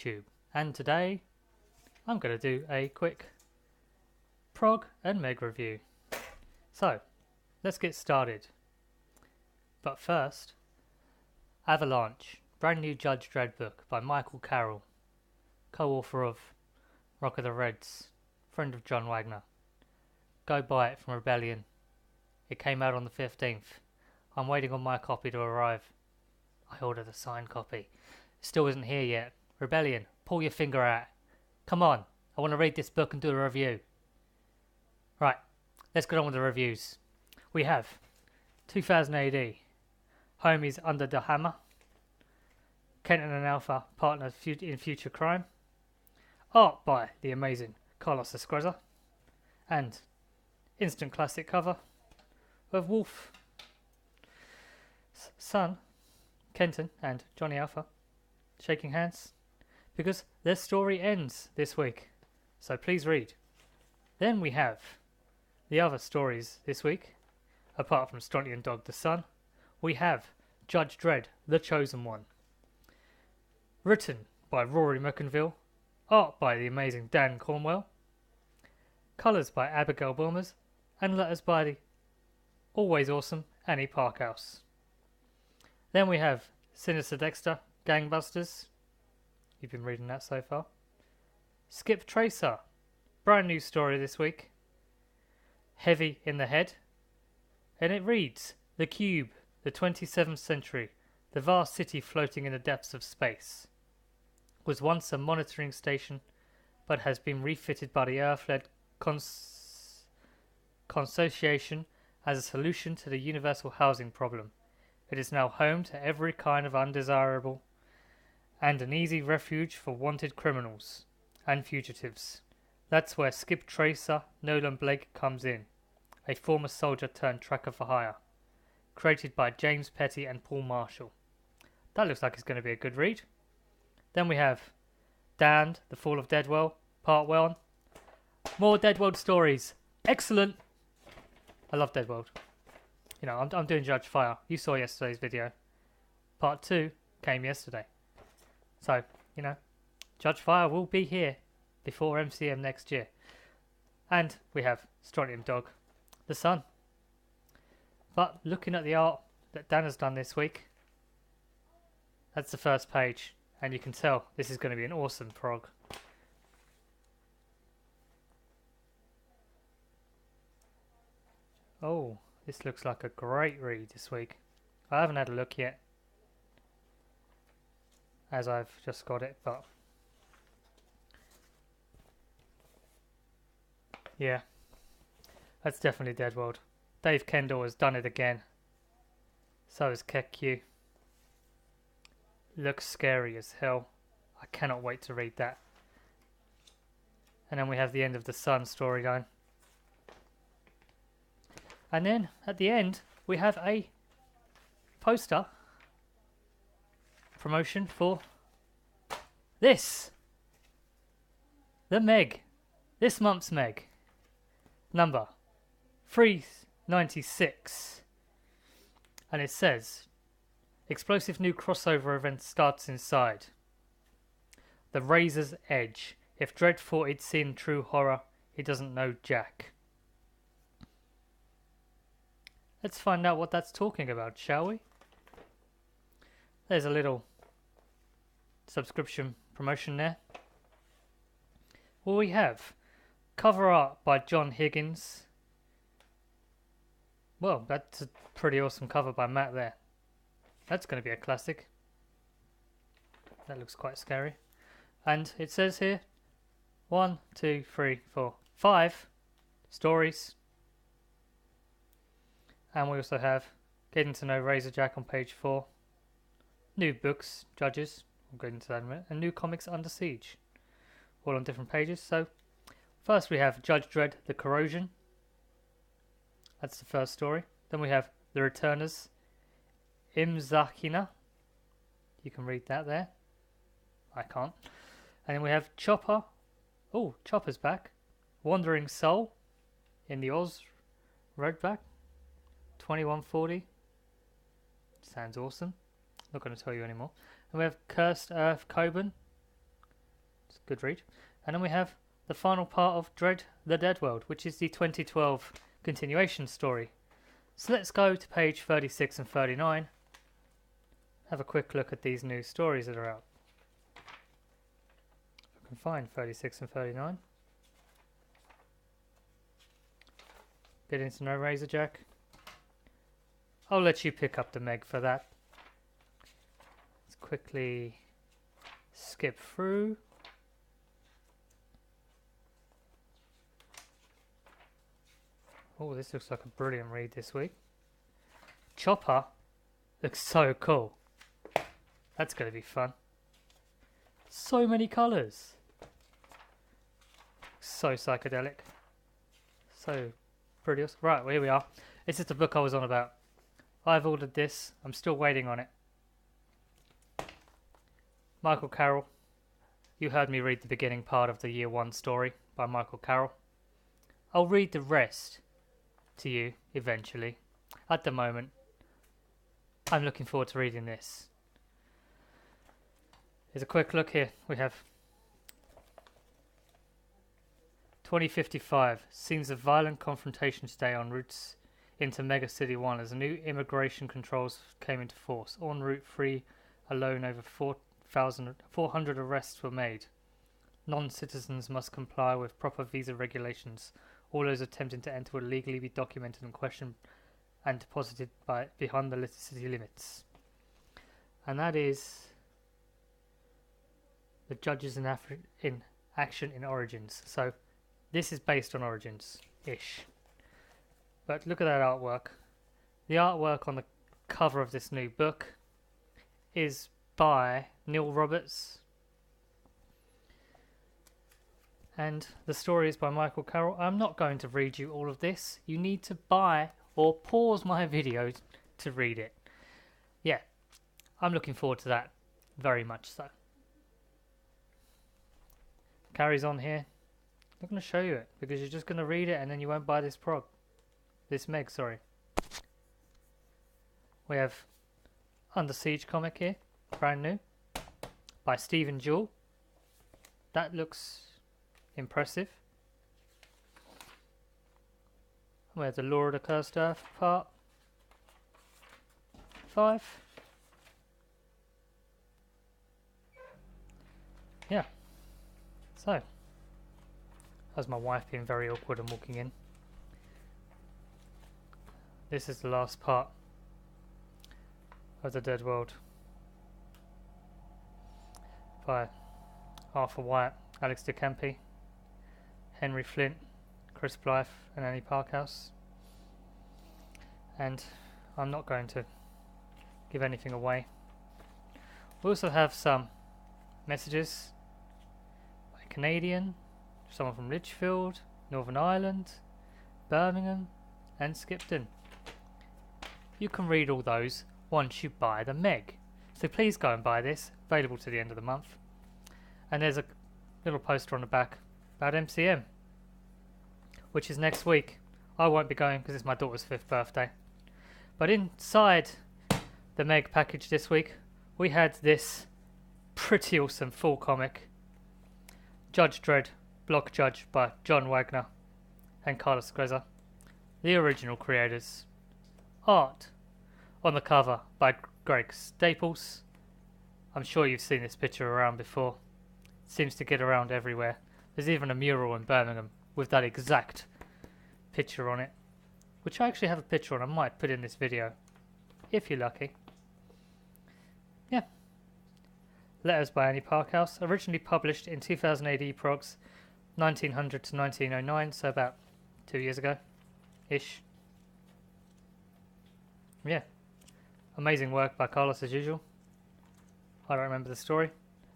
YouTube, and today I'm going to do a quick prog and meg review. So let's get started. But first, Avalanche, brand new Judge Dredd book by Michael Carrol, co-author of Rock of the Reds, friend of John Wagner. Go buy it from Rebellion. It came out on the 15th. I'm waiting on my copy to arrive. I ordered a signed copy. It still isn't here yet. Rebellion, pull your finger out. Come on, I want to read this book and do a review. Right, let's get on with the reviews. We have 2000 AD, Home is Under the Hammer, Kenton and Alpha partner in future crime, art by the amazing Carlos Esquerza, and instant classic cover of Wolf. Son, Kenton and Johnny Alpha shaking hands because their story ends this week, so please read. Then we have the other stories this week. Apart from Strontian Dog the Son, we have Judge Dredd, The Chosen One, written by Rory McInville, art by the amazing Dan Cornwell, colours by Abigail Bulmers, and letters by the always awesome Annie Parkhouse. Then we have Sinister Dexter, Gangbusters. You've been reading that so far. Skip Tracer, brand new story this week. Heavy in the Head. And it reads, The Cube, the 27th century, the vast city floating in the depths of space, was once a monitoring station, but has been refitted by the Earth-led Consociation as a solution to the universal housing problem. It is now home to every kind of undesirable and an easy refuge for wanted criminals and fugitives. That's where Skip Tracer Nolan Blake comes in, a former soldier turned tracker for hire, created by James Petty and Paul Marshall. That looks like it's going to be a good read. Then we have Damned, The Fall of Deadwell, Part 1. More Deadworld stories. Excellent. I love Deadworld. You know, I'm doing Judge Fire. You saw yesterday's video. Part 2 came yesterday. So, you know, Judge Fire will be here before MCM next year. And we have Strontium Dog the Son. But looking at the art that Dan has done this week, that's the first page. And you can tell this is going to be an awesome prog. Oh, this looks like a great read this week. I haven't had a look yet, as I've just got it, but yeah, that's definitely Deadworld. Dave Kendall has done it again. So has KQ. Looks scary as hell. I cannot wait to read that. And then we have the end of the Sun storyline. And then at the end we have a poster promotion for this. The Meg. This month's Meg. Number 396. And it says, explosive new crossover event starts inside. The Razor's Edge. If Dredd thought he'd seen true horror, he doesn't know Jack. Let's find out what that's talking about, shall we? There's a little subscription promotion there. Well, we have cover art by John Higgins. Well, that's a pretty awesome cover by Matt there. That's going to be a classic. That looks quite scary. And it says here 1, 2, 3, 4, 5 stories. And we also have Getting to Know Razorjack on page 4. New books, Judges, we'll get into that in a minute. And new comics Under Siege. All on different pages. So, first we have Judge Dredd, The Corrosion. That's the first story. Then we have The Returners, Imzakina. You can read that there. I can't. And then we have Chopper. Oh, Chopper's back. Wandering Soul in the Oz Roadback. 2140. Sounds awesome. Not going to tell you anymore. And we have Cursed Earth Coben. good read. And then we have the final part of Dread the Dead World, which is the 2012 continuation story. So let's go to page 36 and 39. Have a quick look at these new stories that are out. If I can find 36 and 39. Get into no Razor Jack. I'll let you pick up the Meg for that. Let's quickly skip through. Oh, this looks like a brilliant read this week. Chopper looks so cool. That's going to be fun. So many colours. So psychedelic. So pretty awesome. Right, well, here we are. This is the book I was on about. I've ordered this. I'm still waiting on it. Michael Carrol. You heard me read the beginning part of the Year 1 story by Michael Carrol. I'll read the rest to you eventually. At the moment, I'm looking forward to reading this. Here's a quick look here. We have 2055. Scenes of violent confrontation today en routes into Mega City 1 as new immigration controls came into force. En route 3 alone, over 400 arrests were made. Non-citizens must comply with proper visa regulations. All those attempting to enter will legally be documented and questioned and deposited behind the city limits. And that is the Judges in Action in Origins. So this is based on Origins-ish. But look at that artwork. The artwork on the cover of this new book is by Neil Roberts. And the story is by Michael Carrol. I'm not going to read you all of this. You need to buy or pause my video to read it. Yeah, I'm looking forward to that. Very much so. Carries on here. I'm not going to show you it because you're just going to read it and then you won't buy this Meg, sorry. We have Under Siege comic here, brand new, by Stephen Jewell. That looks impressive. We have the Law of the Cursed Earth, part 5. Yeah. So, that's my wife being very awkward and walking in. This is the last part of The Dead World by Arthur Wyatt, Alex de Campi, Henry Flint, Chris Blythe and Annie Parkhouse. And I'm not going to give anything away. We also have some messages by a Canadian, someone from Lichfield, Northern Ireland, Birmingham and Skipton. You can read all those once you buy the Meg. So please go and buy this, available to the end of the month. And there's a little poster on the back about MCM, which is next week. I won't be going because it's my daughter's 5th birthday. But inside the Meg package this week, we had this pretty awesome full comic, Judge Dredd, Block Judge by John Wagner and Carlos Greza, the original creators. Art on the cover by Greg Staples. I'm sure you've seen this picture around before. It seems to get around everywhere. There's even a mural in Birmingham with that exact picture on it, which I actually have a picture on. I might put in this video if you're lucky. Yeah. Letters by Annie Parkhouse, originally published in 2000 AD progs, 1900 to 1909, so about 2 years ago ish. Yeah, amazing work by Carlos as usual. I don't remember the story,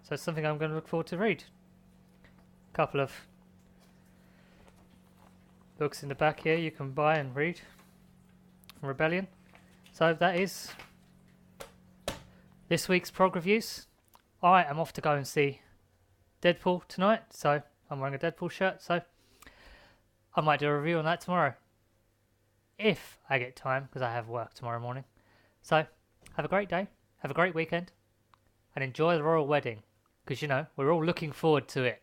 so it's something I'm going to look forward to read. A couple of books in the back here you can buy and read from Rebellion. So that is this week's prog reviews. I am off to go and see Deadpool tonight, so I'm wearing a Deadpool shirt, so I might do a review on that tomorrow if I get time, because I have work tomorrow morning. So have a great day, have a great weekend, and enjoy the royal wedding. because, we're all looking forward to it.